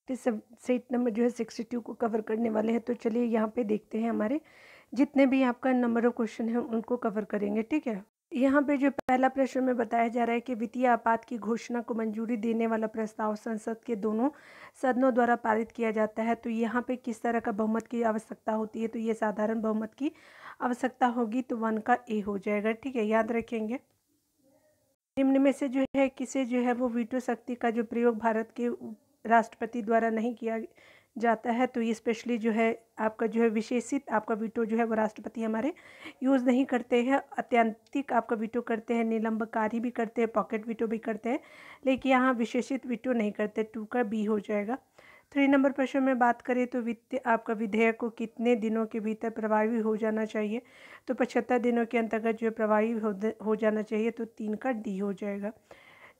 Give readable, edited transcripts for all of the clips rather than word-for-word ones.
Set number जो है 62 को कवर करने वाले हैं। तो चलिए यहाँ पे देखते हैं, हमारे जितने भी आपका नंबर ऑफ क्वेश्चन हैं उनको कवर करेंगे, ठीक है। यहाँ पे जो पहला प्रश्न में बताया जा रहा है कि वित्तीय आपात की घोषणा को मंजूरी देने वाला प्रस्ताव संसद के दोनों सदनों द्वारा पारित किया जाता है। तो यहाँ पे किस तरह का बहुमत की आवश्यकता होती है, तो ये साधारण बहुमत की आवश्यकता होगी, तो 1 का ए हो जाएगा, ठीक है, याद रखेंगे। निम्न में से जो है किसे जो है वो वीटो शक्ति का जो प्रयोग भारत के राष्ट्रपति द्वारा नहीं किया जाता है, तो ये स्पेशली जो है आपका जो है विशेषित आपका वीटो जो है वो राष्ट्रपति हमारे यूज़ नहीं करते हैं, अत्यंतिक आपका वीटो करते हैं, निलंबकारी भी करते हैं, पॉकेट वीटो भी करते हैं, लेकिन यहाँ विशेषित वीटो नहीं करते। 2 का बी हो जाएगा। 3 नंबर प्रश्न में बात करें तो वित्त आपका विधेयक को कितने दिनों के भीतर प्रभावी हो जाना चाहिए, तो 75 दिनों के अंतर्गत जो है प्रभावी हो जाना चाहिए, तो 3 का डी हो जाएगा।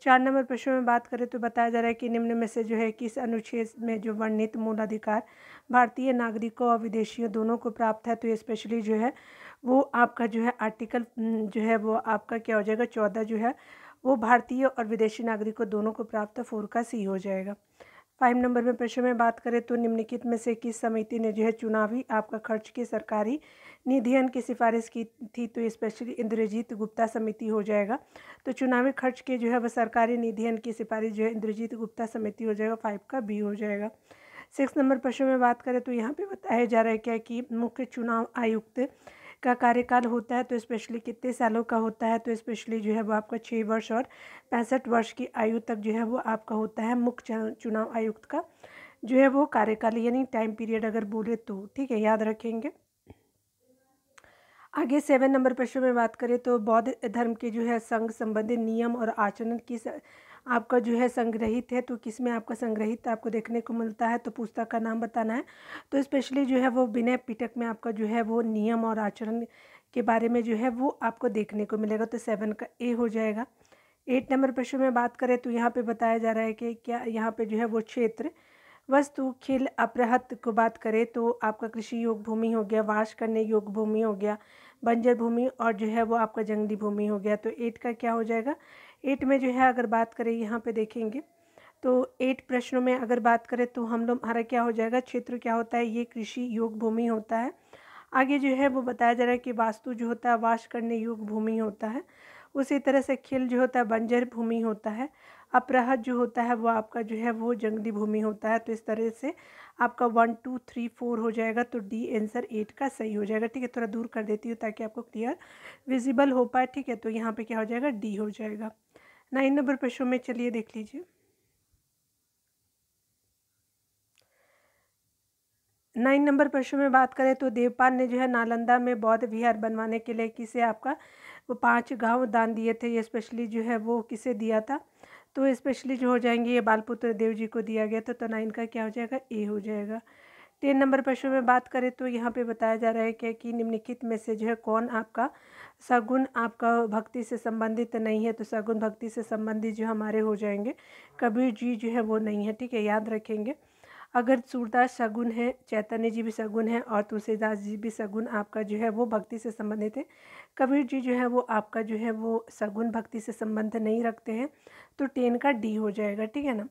4 नंबर प्रश्न में बात करें तो बताया जा रहा है कि निम्न में से जो है किस अनुच्छेद में जो वर्णित मूल अधिकार भारतीय नागरिकों और विदेशियों दोनों को प्राप्त है, तो ये स्पेशली जो है वो आपका जो है आर्टिकल जो है वो आपका क्या हो जाएगा, 14 जो है वो भारतीय और विदेशी नागरिकों दोनों को प्राप्त है, 4 का सी हो जाएगा। 5 नंबर में प्रश्न में बात करें तो निम्नलिखित में से किस समिति ने जो है चुनावी आपका खर्च की सरकारी निधियन की सिफारिश की थी, तो स्पेशली इंद्रजीत गुप्ता समिति हो जाएगा। तो चुनावी खर्च के जो है वह सरकारी निधियन की सिफारिश जो है इंद्रजीत गुप्ता समिति हो जाएगा, 5 का बी हो जाएगा। 6 नंबर प्रश्न में बात करें तो यहाँ पे बताया जा रहा है क्या कि मुख्य चुनाव आयुक्त का कार्यकाल होता है, तो स्पेशली कितने सालों का होता है, तो स्पेशली जो है वो आपका 6 वर्ष और 65 वर्ष की आयु तक जो है वो आपका होता है मुख्य चुनाव आयुक्त का जो है वो कार्यकाल, यानी टाइम पीरियड अगर बोले तो, ठीक है, याद रखेंगे। आगे 7 नंबर प्रश्न में बात करें तो बौद्ध धर्म के जो है संघ संबंधित नियम और आचरण किस आपका जो है संग्रहित है, तो किस में आपका संग्रहित आपको देखने को मिलता है, तो पुस्तक का नाम बताना है। तो स्पेशली जो है वो विनय पिटक में आपका जो है वो नियम और आचरण के बारे में जो है वो आपको देखने को मिलेगा, तो 7 का ए हो जाएगा। 8 नंबर प्रश्न में बात करें तो यहाँ पे बताया जा रहा है कि क्या यहाँ पे जो है वो क्षेत्र वस्तु खेल अपराहत को बात करें तो आपका कृषि योग भूमि हो गया, वास करने योग भूमि हो गया, बंजर भूमि और जो है वो आपका जंगली भूमि हो गया। तो 8 का क्या हो जाएगा, 8 में जो है अगर बात करें यहाँ पे देखेंगे तो 8 प्रश्नों में अगर बात करें तो हम लोग हमारा क्या हो जाएगा, क्षेत्र क्या होता है, ये कृषि योग भूमि होता है। आगे जो है वो बताया जा रहा है कि वास्तु जो होता है वास करने योग भूमि होता है। उसी तरह से खिल जो होता है बंजर भूमि होता है। अपराहत जो होता है वो आपका जो है वो जंगली भूमि होता है। तो इस तरह से आपका 1 2 3 4 हो जाएगा, तो डी आंसर 8 का सही हो जाएगा, ठीक है। थोड़ा दूर कर देती हूँ ताकि आपको क्लियर विजिबल हो पाए, ठीक है। तो यहाँ पे क्या हो जाएगा, डी हो जाएगा। 9 नंबर प्रश्नों में चलिए देख लीजिए। 9 नंबर प्रश्न में बात करें तो देवपाल ने जो है नालंदा में बौद्ध विहार बनवाने के लिए किसे आपका वो 5 गांव दान दिए थे, ये स्पेशली जो है वो किसे दिया था, तो स्पेशली जो हो जाएंगे ये बालपुत्र देव जी को दिया गया था। तो 9 का क्या हो जाएगा, ए हो जाएगा। 10 नंबर प्रश्न में बात करें तो यहाँ पे बताया जा रहा है कि निम्नलिखित में से जो है कौन आपका सगुण आपका भक्ति से संबंधित नहीं है, तो सगुण भक्ति से संबंधित जो हमारे हो जाएंगे कबीर जी जो है वो नहीं है, ठीक है, याद रखेंगे। अगर सूरदास सगुन है, चैतन्य जी भी सगुन है और तुलसीदास जी भी सगुन आपका जो है वो भक्ति से संबंधित है। कबीर जी जो है वो आपका जो है वो सगुन भक्ति से संबंध नहीं रखते हैं, तो 10 का डी हो जाएगा, ठीक है ना।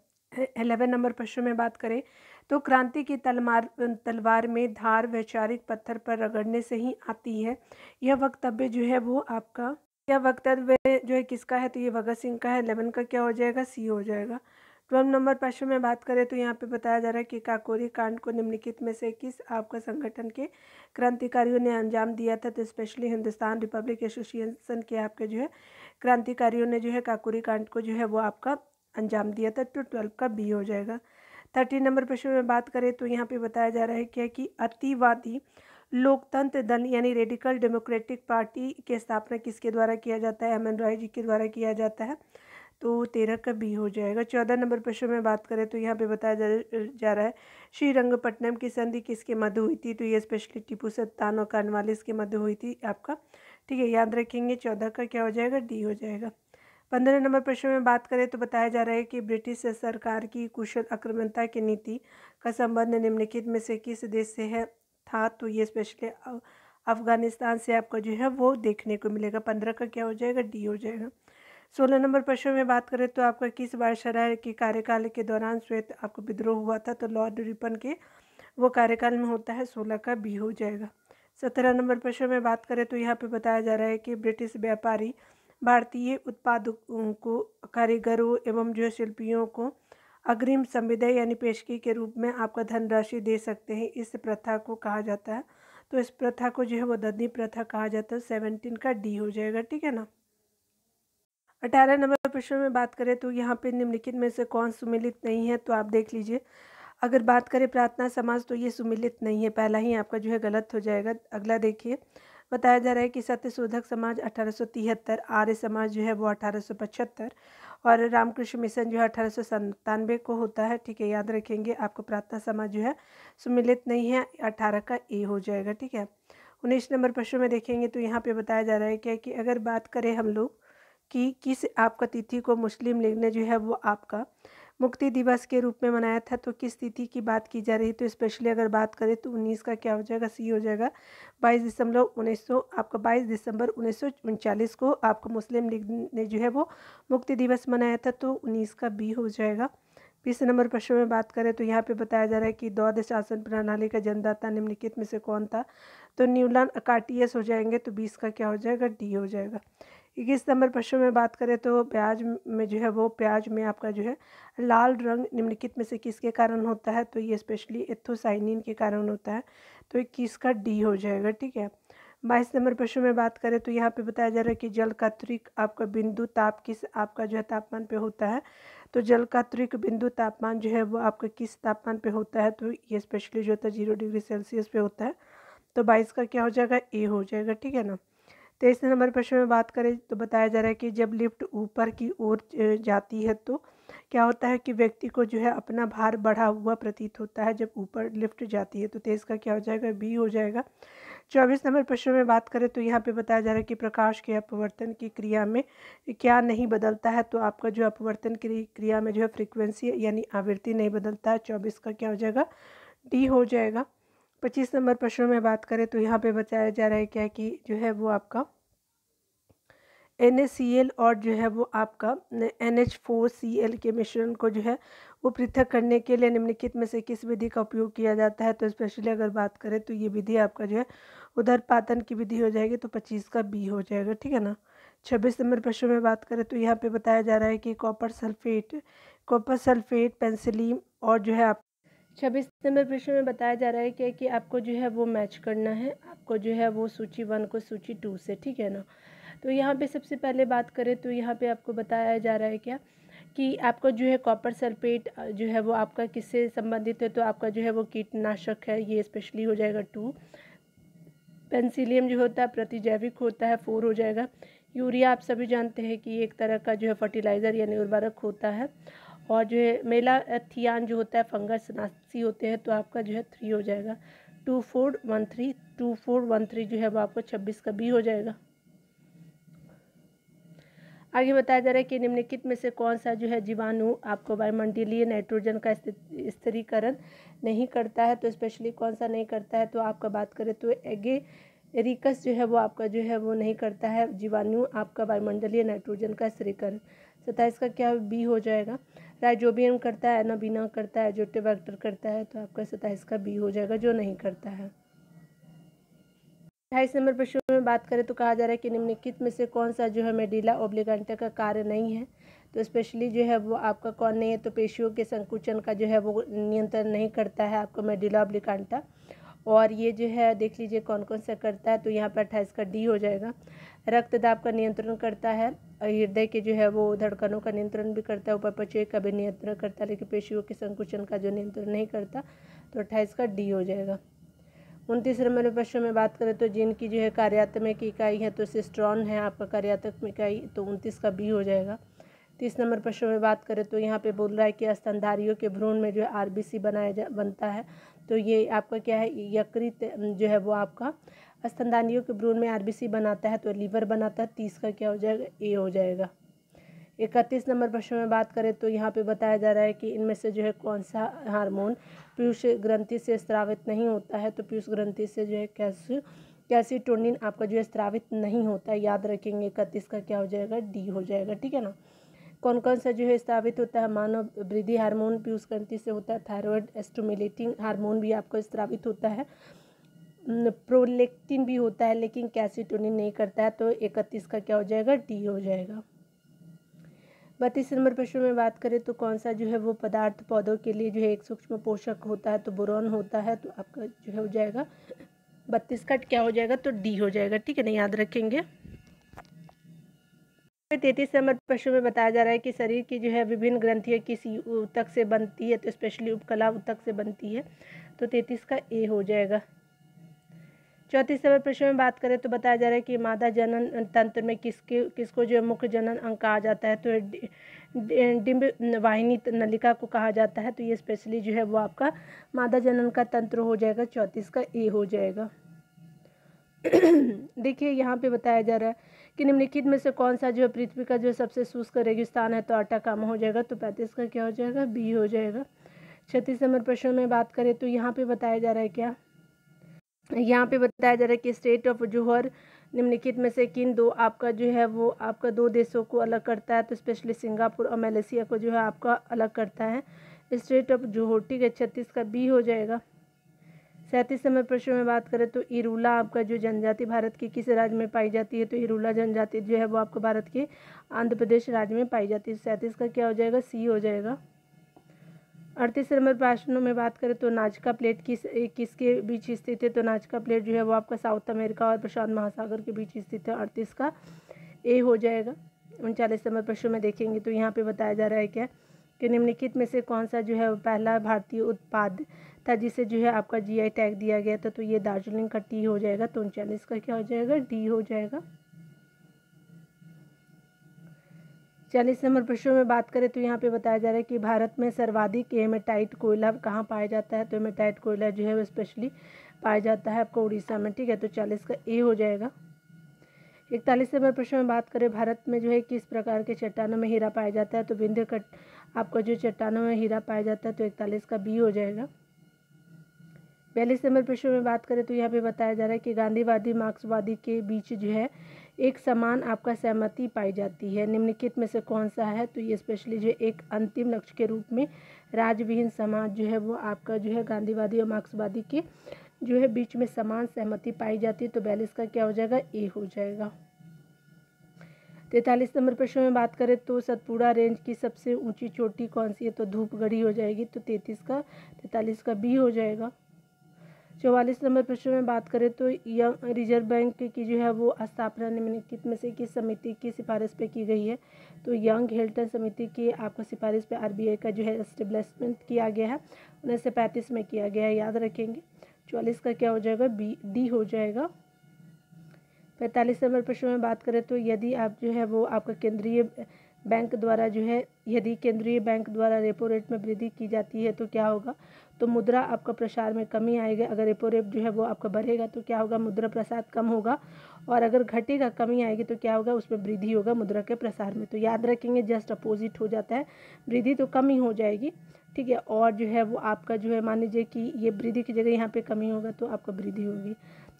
11 नंबर प्रश्न में बात करें तो क्रांति की तलवार में धार वैचारिक पत्थर पर रगड़ने से ही आती है, यह वक्तव्य जो है वो आपका यह वक्तव्य जो है किसका है, तो ये भगत सिंह का है। 11 का क्या हो जाएगा, सी हो जाएगा। 12 नंबर प्रश्न में बात करें तो यहाँ पे बताया जा रहा है कि काकोरी कांड को निम्नलिखित में से किस आपका संगठन के क्रांतिकारियों ने अंजाम दिया था, तो स्पेशली हिंदुस्तान रिपब्लिक एसोसिएशन के आपके जो है क्रांतिकारियों ने जो है काकोरी कांड को जो है वो आपका अंजाम दिया था। तो 12 का बी हो जाएगा। 13 नंबर प्रश्न में बात करें तो यहाँ पे बताया जा रहा है क्या कि अतिवादी लोकतंत्र दल यानी रेडिकल डेमोक्रेटिक पार्टी की स्थापना किसके द्वारा किया जाता है, एम.एन. रॉय जी के द्वारा किया जाता है। तो 13 का बी हो जाएगा। 14 नंबर प्रश्न में बात करें तो यहाँ पे बताया जा रहा है श्रीरंगपट्टनम की संधि किसके मध्य हुई थी, तो ये स्पेशली टीपू सुल्तान और कॉर्नवालिस के मध्य हुई थी आपका, ठीक है, याद रखेंगे। 14 का क्या हो जाएगा, डी हो जाएगा। 15 नंबर प्रश्न में बात करें तो बताया जा रहा है कि ब्रिटिश सरकार की कुशल आक्रमणता की नीति का संबंध निम्नलिखित में से किस देश से है था, तो ये स्पेशली अफगानिस्तान से आपका जो है वो देखने को मिलेगा। 15 का क्या हो जाएगा, डी हो जाएगा। 16 नंबर प्रश्न में बात करें तो आपका किस वायसराय के कार्यकाल के दौरान श्वेत आपको विद्रोह हुआ था, तो लॉर्ड रिपन के वो कार्यकाल में होता है, 16 का बी हो जाएगा। 17 नंबर प्रश्न में बात करें तो यहाँ पे बताया जा रहा है कि ब्रिटिश व्यापारी भारतीय उत्पादकों को, कारीगरों एवं जो शिल्पियों को अग्रिम संविदा यानी पेशगी के रूप में आपका धनराशि दे सकते हैं। इस प्रथा को कहा जाता है, तो इस प्रथा को जो है वो दंडी प्रथा कहा जाता है। 17 का डी हो जाएगा, ठीक है ना। 18 नंबर प्रश्न में बात करें तो यहाँ पे निम्नलिखित में से कौन सुमिलित नहीं है, तो आप देख लीजिए। अगर बात करें प्रार्थना समाज तो ये सुमिलित नहीं है, पहला ही आपका जो है गलत हो जाएगा। अगला देखिए, बताया जा रहा है कि सत्यशोधक समाज 1873, आर्य समाज जो है वो 1875 और रामकृष्ण मिशन जो है 1897 को होता है, ठीक है, याद रखेंगे। आपको प्रार्थना समाज जो है सुमिलित नहीं है, 18 का ए हो जाएगा, ठीक है। 19 नंबर प्रश्न में देखेंगे तो यहाँ पे बताया जा रहा है क्या कि अगर बात करें हम लोग कि किस आपका तिथि को मुस्लिम लीग ने जो है वो आपका मुक्ति दिवस के रूप में मनाया था, तो किस तिथि की बात की जा रही है, तो स्पेशली अगर बात करें तो 19 का क्या हो जाएगा, सी हो जाएगा। 22 दिसंबर 1939 को आपको मुस्लिम लीग ने जो है वो मुक्ति दिवस मनाया था, तो 19 का बी हो जाएगा। 20 नंबर प्रश्न में बात करें तो यहाँ पे बताया जा रहा है कि द्वैध शासन प्रणाली का जन्मदाता निम्नलिखित में से कौन था, तो न्यूलन अकाटियस हो जाएंगे, तो 20 का क्या हो जाएगा, डी हो जाएगा। 21 नंबर प्रश्न में बात करें तो प्याज में जो है वो प्याज में आपका जो है लाल रंग निम्नलिखित में से किसके कारण होता है, तो ये स्पेशली एथोसाइनिन के कारण होता है, तो 21 का डी हो जाएगा, ठीक है। 22 नंबर प्रश्न में बात करें तो यहाँ पे बताया जा रहा है कि जल का त्वरित आपका बिंदु ताप किस आपका जो है तापमान पे होता है, तो जल का त्वरित बिंदु तापमान जो है वो आपका किस तापमान पे होता है, तो ये स्पेशली जो होता है 0 डिग्री सेल्सियस पे होता है, तो 22 का क्या हो जाएगा, ए हो जाएगा, ठीक है ना। 23 नंबर प्रश्न में बात करें तो बताया जा रहा है कि जब लिफ्ट ऊपर की ओर जाती है तो क्या होता है कि व्यक्ति को जो है अपना भार बढ़ा हुआ प्रतीत होता है जब ऊपर लिफ्ट जाती है, तो 23 का क्या हो जाएगा, बी हो जाएगा। 24 नंबर प्रश्न में बात करें तो यहाँ पे बताया जा रहा है कि प्रकाश के अपवर्तन की क्रिया में क्या नहीं बदलता है, तो आपका जो अपवर्तन की क्रिया में जो है फ्रीक्वेंसी यानी आवृत्ति नहीं बदलता है, 24 का क्या हो जाएगा, डी हो जाएगा। 25 नंबर प्रश्न में बात करें तो यहाँ पे बताया जा रहा है क्या कि जो है वो आपका NaCl और जो है वो आपका NH4Cl के मिश्रण को जो है वो पृथक करने के लिए निम्नलिखित में से किस विधि का उपयोग किया जाता है, तो स्पेशली अगर बात करें तो ये विधि आपका जो है उदरपातन की विधि हो जाएगी, तो 25 का बी हो जाएगा, ठीक है ना। 26 नंबर प्रश्न में बात करें तो यहाँ पे बताया जा रहा है कि कॉपर सल्फेट पेंसिलिन और जो है आप 26 नंबर प्रश्न में बताया जा रहा है कि आपको जो है वो मैच करना है, आपको जो है वो सूची 1 को सूची 2 से, ठीक है ना। तो यहाँ पे सबसे पहले बात करें तो यहाँ पे आपको बताया जा रहा है क्या कि आपका जो है कॉपर सल्फेट जो है वो आपका किससे संबंधित है, तो आपका जो है वो कीटनाशक है, ये स्पेशली हो जाएगा 2। पेंसिलियम जो होता है प्रतिजैविक होता है, 4 हो जाएगा। यूरिया आप सभी जानते हैं कि एक तरह का जो है फर्टिलाइज़र यानी उर्वरक होता है, और जो है मेलाथियान जो होता है फंगस नाशी होते हैं, तो आपका जो है 3 हो जाएगा। 2413 जो है वो आपको 26 का बी हो जाएगा। आगे बताया जा रहा है कि निम्नलिखित में से कौन सा जो है जीवाणु आपको वायुमंडलीय नाइट्रोजन का स्थिरीकरण नहीं करता है, तो स्पेशली कौन सा नहीं करता है, तो आपका बात करें तो एगेरिकस जो है वो आपका जो है वो नहीं करता है जीवाणु आपका वायुमंडलीय नाइट्रोजन का स्थिरीकरण। 27 का क्या बी हो जाएगा। राइजोबियम करता है, एनाबीना करता है, जोटेबैक्टर करता है, तो आपका 27 का बी हो जाएगा, जो नहीं करता है। 28 नंबर प्रश्न में बात करें तो कहा जा रहा है कि निम्नलिखित में से कौन सा जो है मेडिला ओब्लिगेंटा का कार्य नहीं है, तो स्पेशली जो है वो आपका कौन नहीं है, तो पेशियों के संकुचन का जो है वो नियंत्रण नहीं करता है आपको मेडिला ओब्लिगेंटा, और ये जो है देख लीजिए कौन कौन सा करता है, तो यहाँ पर 28 का डी हो जाएगा। रक्तदाब का नियंत्रण करता है, हृदय के जो है वो धड़कनों का नियंत्रण भी करता है, उपापचय का भी नियंत्रण करता है, लेकिन पेशियों के संकुचन का जो नियंत्रण नहीं करता, तो 28 का डी हो जाएगा। 29 नंबर प्रश्न में बात करें तो जिनकी जो है कार्यात्मक इकाई है तो सिस्ट्रॉन है आपका कार्यात्मक इकाई, तो 29 का बी हो जाएगा। 30 नंबर प्रश्न में बात करें तो यहाँ पे बोल रहा है कि स्तनधारियों के भ्रूण में जो है RBC बनता है, तो ये आपका क्या है यकृत जो है वो आपका स्तनधारियों के भ्रूण में RBC बनाता है, तो लीवर बनाता है, 30 का क्या हो जाएगा, ए हो जाएगा। 31 नंबर प्रश्न में बात करें तो यहाँ पे बताया जा रहा है कि इनमें से जो है कौन सा हार्मोन पीयूष ग्रंथि से स्रावित नहीं होता है, तो पीयूष ग्रंथि से जो है कैल्शियम कैसीटोनिन आपका जो है स्रावित नहीं होता है, याद रखेंगे। 31 का क्या हो जाएगा, डी हो जाएगा, ठीक है ना। कौन कौन सा जो है स्रावित होता है, मानव वृद्धि हार्मोन पीयूष ग्रंथि से होता है, थायराइड स्टिमुलेटिंग हार्मोन भी आपको स्रावित होता है, प्रोलेक्टिन भी होता है, लेकिन कैसीटोनिन नहीं करता है, तो 31 का क्या हो जाएगा, डी हो जाएगा। 32 नंबर प्रश्न में बात करें तो कौन सा जो है वो पदार्थ पौधों के लिए जो है एक सूक्ष्म पोषक होता है, तो बोरॉन होता है, तो आपका जो है हो जाएगा 32 का क्या हो जाएगा, तो डी हो जाएगा, ठीक है ना, याद रखेंगे। 33 नंबर प्रश्न में बताया जा रहा है कि शरीर की जो है विभिन्न ग्रंथियाँ किस ऊतक से बनती है, तो स्पेशली उपकला ऊतक से बनती है, तो 33 का ए हो जाएगा। 34 नंबर प्रश्न में बात करें तो बताया जा रहा है कि मादा जनन तंत्र में किसको जो है मुख्य जनन अंग कहा जाता है, तो डिंब वाहिनी नलिका को कहा जाता है, तो ये स्पेशली जो है वो आपका मादा जनन का तंत्र हो जाएगा, 34 का ए हो जाएगा। देखिए यहाँ पे बताया जा रहा है कि निम्नलिखित में से कौन सा जो है पृथ्वी का जो सबसे शुष्क रेगिस्तान है, तो अटाकामा हो जाएगा, तो 35 का क्या हो जाएगा, बी हो जाएगा। 36 नंबर प्रश्न में बात करें तो यहाँ पे बताया जा रहा है क्या, यहाँ पे बताया जा रहा है कि स्टेट ऑफ जोहर निम्नलिखित में से किन दो आपका जो है वो आपका दो देशों को अलग करता है, तो स्पेशली सिंगापुर और मलेशिया को जो है आपका अलग करता है, स्टेट ऑफ जोहर, ठीक है, 36 का बी हो जाएगा। 37 नंबर प्रश्न में बात करें तो इरूला आपका जो जनजाति भारत के किस राज्य में पाई जाती है, तो इरूला जनजाति जो है वो आपको भारत के आंध्र प्रदेश राज्य में पाई जाती है, 37 का क्या हो जाएगा, सी हो जाएगा। 38 नंबर प्रश्नों में बात करें तो नाजका प्लेट किसके बीच स्थित है, तो नाजका प्लेट जो है वो आपका साउथ अमेरिका और प्रशांत महासागर के बीच स्थित है, 38 का ए हो जाएगा। 39 नंबर प्रश्न में देखेंगे तो यहाँ पे बताया जा रहा है क्या कि निम्नलिखित में से कौन सा जो है पहला भारतीय उत्पाद था जिसे जो है आपका जीआई टैग दिया गया था, तो ये दार्जिलिंग का टी हो जाएगा, तो 39 का क्या हो जाएगा, डी हो जाएगा। 40 नंबर प्रश्न में बात करें तो यहाँ पे बताया जा रहा है कि भारत में सर्वाधिक हेमेटाइट कोयला कहाँ पाया जाता है, तो हेमेटाइट कोयला जो है वो स्पेशली पाया जाता है आपको उड़ीसा में, ठीक है, तो 40 का ए हो जाएगा। 41 नंबर प्रश्न में बात करें भारत में जो है किस प्रकार के चट्टानों में हीरा पाया जाता है, तो विंध्य कट आपका जो चट्टानों में हीरा पाया जाता है, तो 41 का बी हो जाएगा। 42 नंबर प्रश्न में बात करें तो यहाँ पे बताया जा रहा है कि गांधीवादी मार्क्सवादी के बीच जो है एक समान आपका सहमति पाई जाती है, निम्नलिखित में से कौन सा है, तो ये स्पेशली जो एक अंतिम लक्ष्य के रूप में राज्यविहीन समाज जो है वो आपका जो है गांधीवादी और मार्क्सवादी के जो है बीच में समान सहमति पाई जाती है, तो 42 का क्या हो जाएगा, ए हो जाएगा। 43 नंबर प्रश्न में बात करें तो सतपुड़ा रेंज की सबसे ऊंची चोटी कौन सी है, तो धूपगढ़ी हो जाएगी, तो 43 का बी हो जाएगा। 44 नंबर प्रश्न में बात करें तो यंग रिजर्व बैंक की जो है वो स्थापना निम्नलिखित में से किस समिति की सिफारिश पे की गई है, तो यंग हिल्टन समिति की आपको सिफारिश पे आरबीआई का जो है एस्टेब्लिशमेंट किया गया है, 1935 में किया गया है, याद रखेंगे। 44 का क्या हो जाएगा, बी डी हो जाएगा। 45 नंबर प्रश्न में बात करें तो यदि आप जो है वो आपका केंद्रीय बैंक द्वारा जो है यदि केंद्रीय बैंक द्वारा रेपो रेट में वृद्धि की जाती है तो क्या होगा, तो मुद्रा आपका प्रसार में कमी आएगी, अगर रेपो रेट जो है वो आपका बढ़ेगा तो क्या होगा, मुद्रा प्रसार कम होगा, और अगर घटेगा कमी आएगी तो क्या होगा, उसमें वृद्धि होगा मुद्रा के प्रसार में, तो याद रखेंगे जस्ट अपोजिट हो जाता है, वृद्धि तो कमी हो जाएगी, ठीक है, और जो है वो आपका जो है मान लीजिए कि ये वृद्धि की जगह यहाँ पे कमी होगा तो आपका वृद्धि होगी,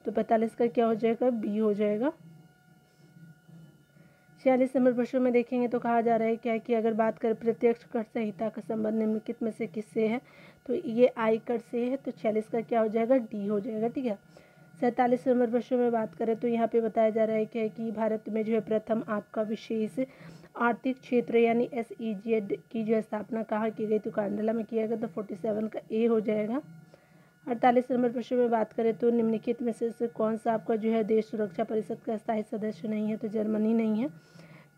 तो 45 का क्या हो जाएगा, बी हो जाएगा। 46 नंबर प्रश्न में देखेंगे तो कहा जा रहा है क्या कि अगर बात करें प्रत्यक्ष कर संहिता का संबंध निम्नलिखित में से किससे है, तो ये आई कर से है, तो 46 का क्या हो जाएगा, डी हो जाएगा, ठीक है। 47 नंबर प्रश्न में बात करें तो यहाँ पे बताया जा रहा है क्या कि भारत में जो है प्रथम आपका विशेष आर्थिक क्षेत्र यानी SEZ की जो स्थापना कहाँ की गई, तो कांडला में किया गया, तो 47 का ए हो जाएगा। 48 नंबर प्रश्न में बात करें तो निम्नलिखित में से कौन सा आपका जो है देश सुरक्षा परिषद का स्थायी सदस्य नहीं है, तो जर्मनी नहीं है,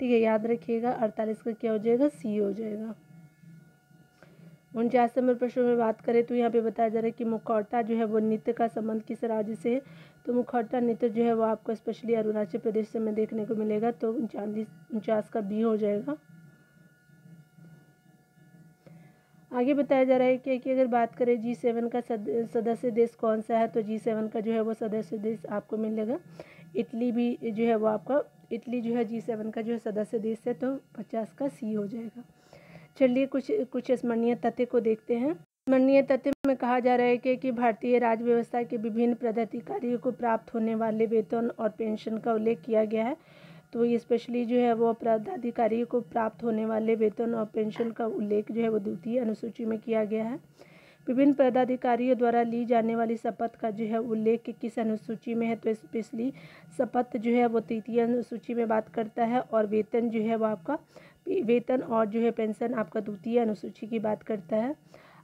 ठीक है, याद रखिएगा। 48 का क्या हो जाएगा, सी हो जाएगा। 49 नंबर प्रश्न में बात करें तो यहाँ पे बताया जा रहा है कि मुखौटा जो है वो नृत्य का संबंध किस राज्य से है, तो मुखौटा नृत्य जो है वो आपको स्पेशली अरुणाचल प्रदेश से में देखने को मिलेगा, तो 49 का बी हो जाएगा। आगे बताया जा रहा है कि अगर बात करें G7 का सदस्य देश कौन सा है, तो G7 का जो है वो सदस्य देश आपको मिलेगा इटली, भी जो है वो आपका इटली जो है G7 का जो है सदस्य देश है, तो 50 का सी हो जाएगा। चलिए कुछ स्मरणीय तथ्य को देखते हैं। स्मरणीय तथ्य में कहा जा रहा है कि भारतीय राज्य व्यवस्था के विभिन्न पदाधिकारियों को प्राप्त होने वाले वेतन और पेंशन का उल्लेख किया गया है। तो ये स्पेशली जो है वो पदाधिकारियों को प्राप्त होने वाले वेतन और पेंशन का उल्लेख जो है वो द्वितीय अनुसूची में किया गया है। विभिन्न पदाधिकारियों द्वारा ली जाने वाली शपथ का जो है उल्लेख किस अनुसूची में है, तो स्पेशली शपथ जो है वो तृतीय अनुसूची में बात करता है, और वेतन जो है वो आपका वेतन और जो है पेंशन आपका द्वितीय अनुसूची की बात करता है।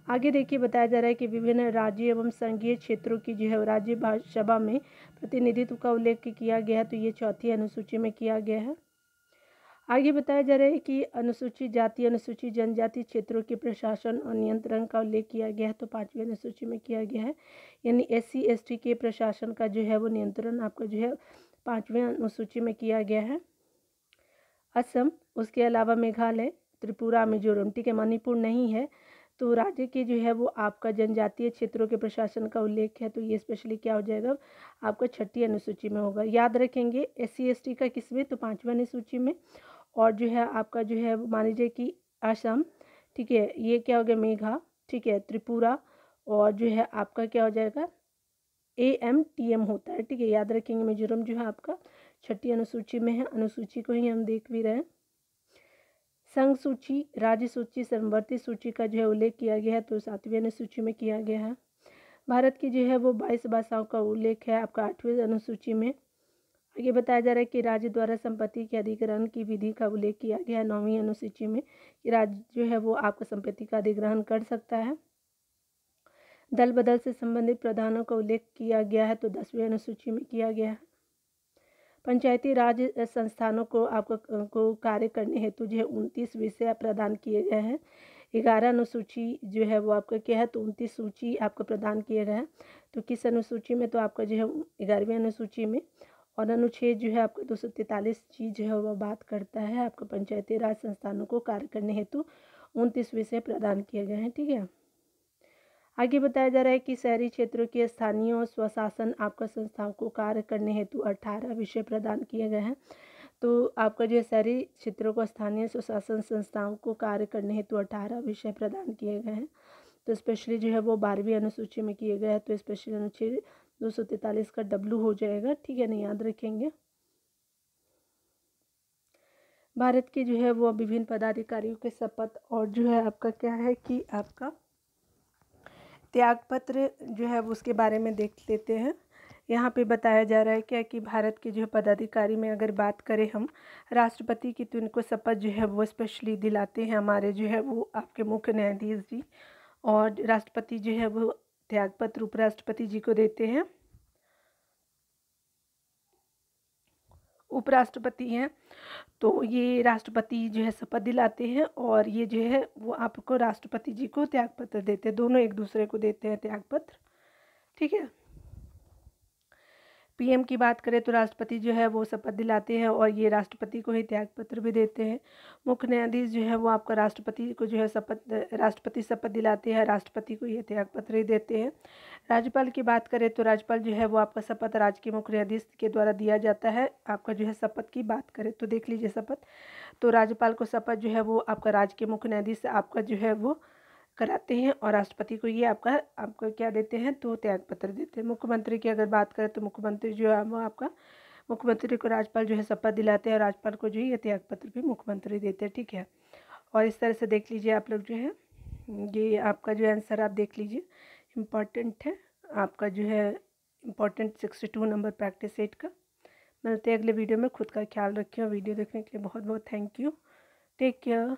आगे देखिए बताया जा रहा है कि विभिन्न राज्य एवं संघीय क्षेत्रों की जो है राज्यसभा में प्रतिनिधित्व का उल्लेख किया गया है, तो ये चौथी अनुसूची में किया गया है। आगे बताया जा रहा है कि अनुसूचित जाति अनुसूचित जनजाति क्षेत्रों के प्रशासन और नियंत्रण का उल्लेख किया गया है, तो पाँचवीं अनुसूची में किया गया है। यानी SC ST के प्रशासन का जो है वो नियंत्रण आपका जो है पाँचवीं अनुसूची में किया गया है। असम, उसके अलावा मेघालय, त्रिपुरा, मिजोरम, ठीक है, मणिपुर नहीं है, तो राज्य के जो है वो आपका जनजातीय क्षेत्रों के प्रशासन का उल्लेख है, तो ये स्पेशली क्या हो जाएगा आपका छठी अनुसूची में होगा। याद रखेंगे SC ST का किसमें, तो पाँचवीं अनुसूची में, और जो है आपका जो है मान लीजिए कि असम, ठीक है, ये क्या हो गया मेघा, ठीक है, त्रिपुरा, और जो है आपका क्या हो जाएगा AMTM होता है, ठीक है, याद रखेंगे। मिजोरम जो है आपका छठी अनुसूची में है, अनुसूची को ही हम देख भी रहे हैं। संघ सूची, राज्य सूची, समवर्ती सूची का जो है उल्लेख किया गया है, तो सातवीं अनुसूची में किया गया है। भारत की जो है वो 22 भाषाओं का उल्लेख है आपका 8वीं अनुसूची में। आगे बताया जा रहा है कि राज्य द्वारा संपत्ति के अधिग्रहण की विधि का उल्लेख किया गया है 9वीं अनुसूची में, कि राज्य जो है वो आपका संपत्ति का अधिग्रहण कर सकता है। दल बदल से संबंधित प्रावधानों का उल्लेख किया गया है, तो 10वीं अनुसूची में किया गया है। पंचायती राज संस्थानों को आपको को कार्य करने हेतु जो है 29 विषय प्रदान किए गए हैं। 11 अनुसूची जो है वो आपका क्या है, तो 29 सूची आपको प्रदान किए गए हैं, तो किस अनुसूची में, तो आपका जो है 11वीं अनुसूची में। और अनुच्छेद जो है आपका 243 चीज जो है वह बात करता है आपका पंचायती राज संस्थानों को कार्य करने हेतु 29 विषय प्रदान किए गए हैं, ठीक है। आगे बताया जा रहा है कि शहरी क्षेत्रों के स्थानीय और स्वशासन आपका संस्थाओं को कार्य करने हेतु 18 विषय प्रदान किए गए हैं, तो आपका जो शहरी क्षेत्रों को स्थानीय स्वशासन संस्थाओं को कार्य करने हेतु 18 विषय प्रदान किए गए हैं, तो स्पेशली जो है वो 12वीं अनुसूची में किए गए हैं, तो स्पेशली अनुच्छेद 243 का W हो जाएगा, ठीक है, नहीं याद रखेंगे। भारत के जो है वो विभिन्न पदाधिकारियों के शपथ और जो है आपका क्या है कि आपका त्यागपत्र जो है उसके बारे में देख लेते हैं। यहाँ पे बताया जा रहा है क्या कि भारत के जो है पदाधिकारी में अगर बात करें हम राष्ट्रपति की, तो इनको शपथ जो है वो स्पेशली दिलाते हैं हमारे जो है वो आपके मुख्य न्यायाधीश जी, और राष्ट्रपति जो है वो त्यागपत्र उपराष्ट्रपति जी को देते हैं। उपराष्ट्रपति हैं तो ये राष्ट्रपति जो है शपथ दिलाते हैं, और ये जो है वो आपको राष्ट्रपति जी को त्यागपत्र देते हैं, दोनों एक दूसरे को देते हैं त्यागपत्र, ठीक है। PM की बात करें तो राष्ट्रपति जो है वो शपथ दिलाते हैं, और ये राष्ट्रपति को ही त्यागपत्र भी देते हैं। मुख्य न्यायाधीश जो है वो आपका राष्ट्रपति को जो है राष्ट्रपति शपथ दिलाते हैं, राष्ट्रपति को ये त्यागपत्र ही देते हैं। राज्यपाल की बात करें तो राज्यपाल जो है वो आपका शपथ राज्य के मुख्य न्यायाधीश के द्वारा दिया जाता है। आपका जो है शपथ की बात करें तो देख लीजिए शपथ, तो राज्यपाल को शपथ जो है वो आपका राज्य के मुख्य न्यायाधीश से आपका जो है वो कराते हैं, और राष्ट्रपति को ये आपको क्या देते हैं, तो त्यागपत्र देते हैं। मुख्यमंत्री की अगर बात करें तो मुख्यमंत्री जो है वो आपका मुख्यमंत्री को राज्यपाल जो है शपथ दिलाते हैं, और राज्यपाल को जो है ये त्यागपत्र भी मुख्यमंत्री देते हैं, ठीक है। और इस तरह से देख लीजिए आप लोग जो है ये आपका जो आंसर आप देख लीजिए इम्पॉर्टेंट है आपका जो है इम्पॉर्टेंट 62 नंबर प्रैक्टिस सेट का। मिलते हैं अगले वीडियो में। खुद का ख्याल रखिए, और वीडियो देखने के लिए बहुत बहुत थैंक यू। Take care.